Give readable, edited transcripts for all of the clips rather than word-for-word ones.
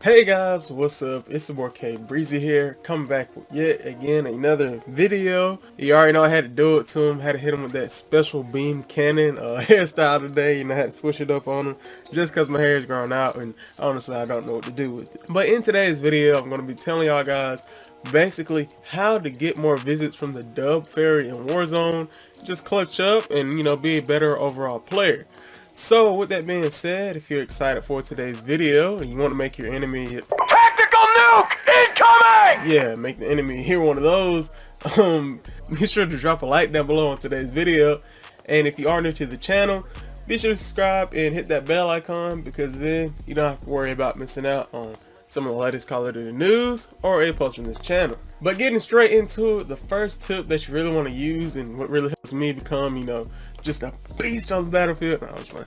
Hey guys, what's up? It's your boy K Breezy here, coming back with yet again another video. You already know I had to do it to him, had to hit him with that special beam cannon hairstyle today. I had to switch it up on him just because my hair is growing out and honestly I don't know what to do with it. But in today's video, I'm going to be telling y'all guys basically how to get more visits from the dub fairy in Warzone, just clutch up and be a better overall player. So with that being said, if you're excited for today's video and you want to make your enemy hit tactical nuke incoming, yeah, make the enemy hear one of those, be sure to drop a like down below on today's video. And if you are new to the channel, be sure to subscribe and hit that bell icon, because then you don't have to worry about missing out on some of the latest Call of Duty news or a post from this channel. But getting straight into it, the first tip that you really want to use and what really helps me become, just a beast on the battlefield, no, it's fine,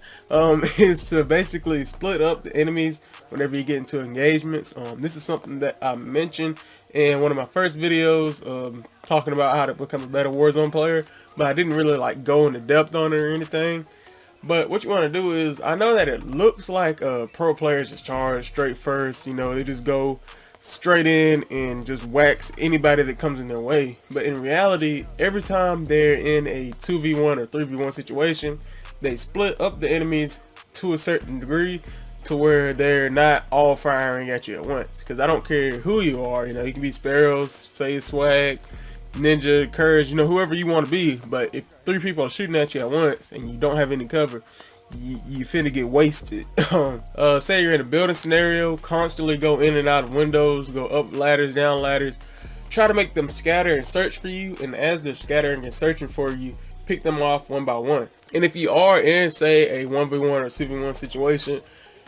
is to basically split up the enemies whenever you get into engagements. This is something that I mentioned in one of my first videos, talking about how to become a better Warzone player, but I didn't really go into depth on it or anything. But what you want to do is, I know that it looks like pro players just charge straight first, they just go straight in and just wax anybody that comes in their way. But in reality, every time they're in a 2v1 or 3v1 situation, they split up the enemies to a certain degree to where they're not all firing at you at once. Because I don't care who you are, you can be Sparrows, Phase Swag, Ninja, Courage, whoever you want to be, but if 3 people are shooting at you at once and you don't have any cover, you finna get wasted. Say you're in a building scenario, constantly go in and out of windows, go up ladders, down ladders, try to make them scatter and search for you, and as they're scattering and searching for you, pick them off one by one. And if you are in, say, a 1v1 or 2v1 situation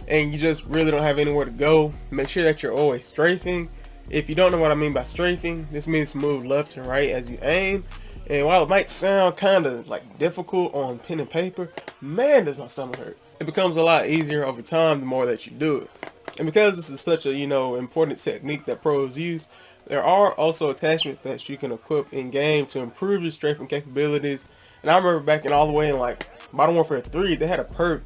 and you just really don't have anywhere to go, make sure that you're always strafing. If you don't know what I mean by strafing, this means to move left and right as you aim. And while it might sound kind of difficult on pen and paper, man, does my stomach hurt. It becomes a lot easier over time the more that you do it. And because this is such a important technique that pros use, there are also attachments that you can equip in game to improve your strafing capabilities. And I remember back in all the way in Modern Warfare 3, they had a perk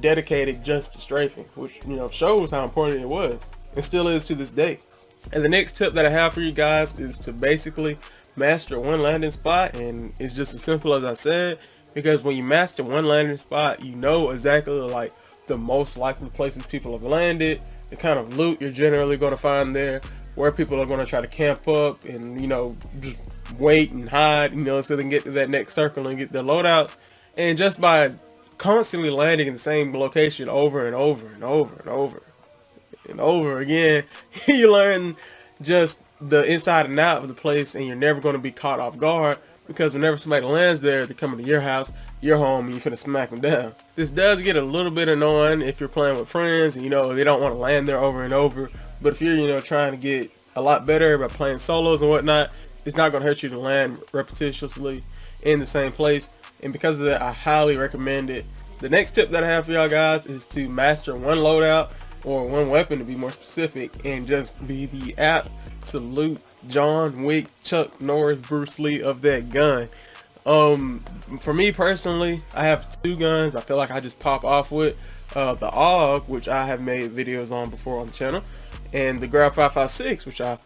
dedicated just to strafing, which shows how important it was and still is to this day. And the next tip that I have for you guys is to basically master one landing spot, and it's just as simple as I said, because when you master one landing spot, you know exactly the most likely places people have landed, the kind of loot you're generally going to find there, where people are going to try to camp up and just wait and hide, so they can get to that next circle and get their loadout. And just by constantly landing in the same location over and over and over and over and over again, you learn just the inside and out of the place, and you're never going to be caught off guard, because whenever somebody lands there, they're coming to your house, your home, and you're finna smack them down. This does get a little bit annoying if you're playing with friends and they don't want to land there over and over. But if you're trying to get a lot better by playing solos and whatnot, it's not going to hurt you to land repetitiously in the same place. And because of that, I highly recommend it. The next tip that I have for y'all guys is to master one loadout, or one weapon to be more specific, and just be the absolute John Wick, Chuck Norris, Bruce Lee of that gun. For me personally, I have 2 guns I feel like I just pop off with. The AUG, which I have made videos on before on the channel, and the Grau 5.56, which I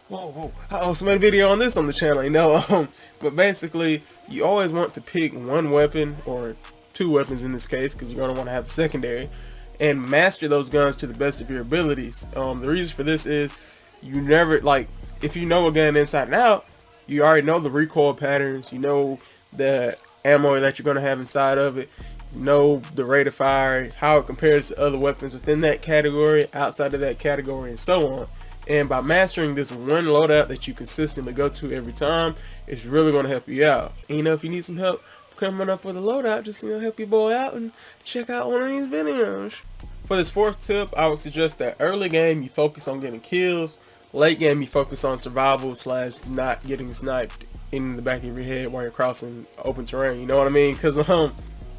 also made a video on this on the channel, but basically you always want to pick one weapon, or 2 weapons in this case, because you're going to want to have a secondary, and master those guns to the best of your abilities. The reason for this is, you never, if you know a gun inside and out, you already know the recoil patterns, you know the ammo that you're going to have inside of it, you know the rate of fire, how it compares to other weapons within that category, outside of that category, and so on. And by mastering this one loadout that you consistently go to every time, it's really going to help you out. And if you need some help coming up with a loadout, just help your boy out and check out one of these videos. For this 4th tip, I would suggest that early game you focus on getting kills, late game you focus on survival / not getting sniped in the back of your head while you're crossing open terrain, you know what I mean? Because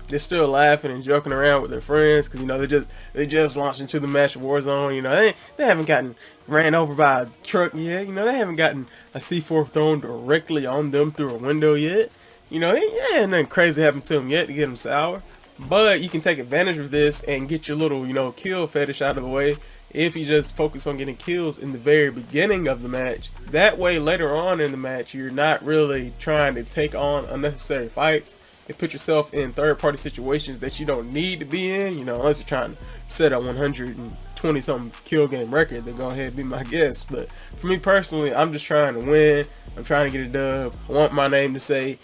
they're still laughing and joking around with their friends, because they just launched into the match of Warzone. They haven't gotten ran over by a truck yet, they haven't gotten a C4 thrown directly on them through a window yet. Nothing crazy happened to them yet to get them sour. But you can take advantage of this and get your little, kill fetish out of the way, if you just focus on getting kills in the very beginning of the match. That way later on in the match you're not really trying to take on unnecessary fights and put yourself in third-party situations that you don't need to be in, you know, unless you're trying to set a 120 something kill game record. Then go ahead and be my guest. But for me personally, I'm just trying to win. I'm trying to get a dub. I want my name to say,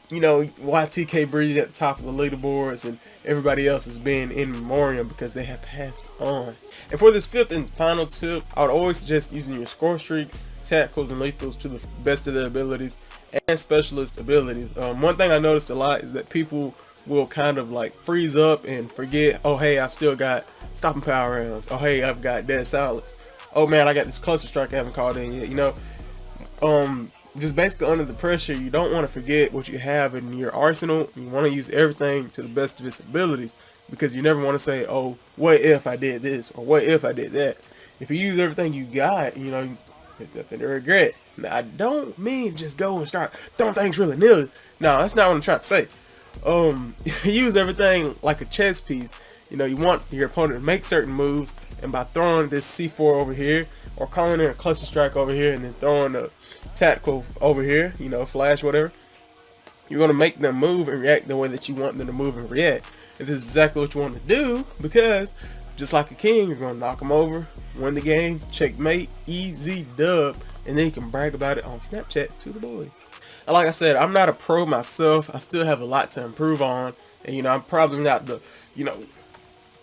you know, YTK Breezy at the top of the leaderboards, and everybody else is being in memoriam because they have passed on. And for this fifth and final tip, I would always suggest using your score streaks, tacticals, and lethals to the best of their abilities and specialist abilities. One thing I noticed a lot is that people will kind of like freeze up and forget, oh hey, I've still got stopping power rounds. Oh hey, I've got dead silence. Oh man, I got this cluster strike I haven't called in yet. You know, just basically under the pressure, you don't want to forget what you have in your arsenal. You want to use everything to the best of its abilities, because you never want to say, oh, what if I did this, or what if I did that. If you use everything you got, you know, there's nothing to regret. Now, I don't mean just go and start throwing things really nilly. No, that's not what I'm trying to say. Use everything like a chess piece. You know, you want your opponent to make certain moves, and by throwing this C4 over here, or calling in a cluster strike over here, and then throwing a tactical over here, you know, flash, whatever, you're going to make them move and react the way that you want them to move and react. And this is exactly what you want to do, because just like a king, you're going to knock them over, win the game, checkmate, easy dub, and then you can brag about it on Snapchat to the boys. And like I said, I'm not a pro myself. I still have a lot to improve on, and you know, I'm probably not the, you know,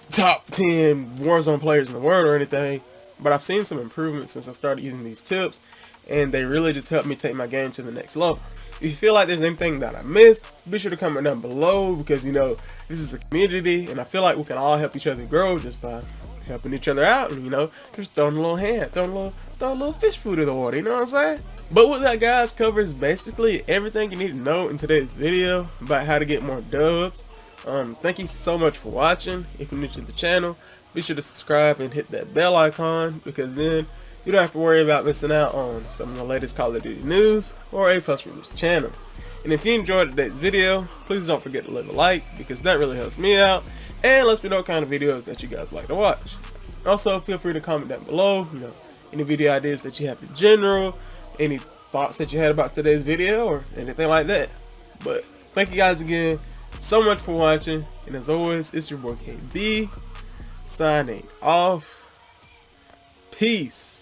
top 10 Warzone players in the world or anything, but I've seen some improvements since I started using these tips, and they really just helped me take my game to the next level. If you feel like there's anything that I missed, be sure to comment down below, because you know, this is a community and I feel like we can all help each other grow just by helping each other out, and you know, just throwing a little hand, throwing a little fish food in the water, you know what I'm saying? But what that, guys, covers basically everything you need to know in today's video about how to get more dubs. Thank you so much for watching. If you're new to the channel, be sure to subscribe and hit that bell icon, because then you don't have to worry about missing out on some of the latest Call of Duty news or A+ from this channel. And if you enjoyed today's video, please don't forget to leave a like, because that really helps me out and lets me know what kind of videos that you guys like to watch. Also, feel free to comment down below, you know, any video ideas that you have in general, any thoughts that you had about today's video or anything like that. But thank you guys again so much for watching, and as always, it's your boy KB signing off. Peace.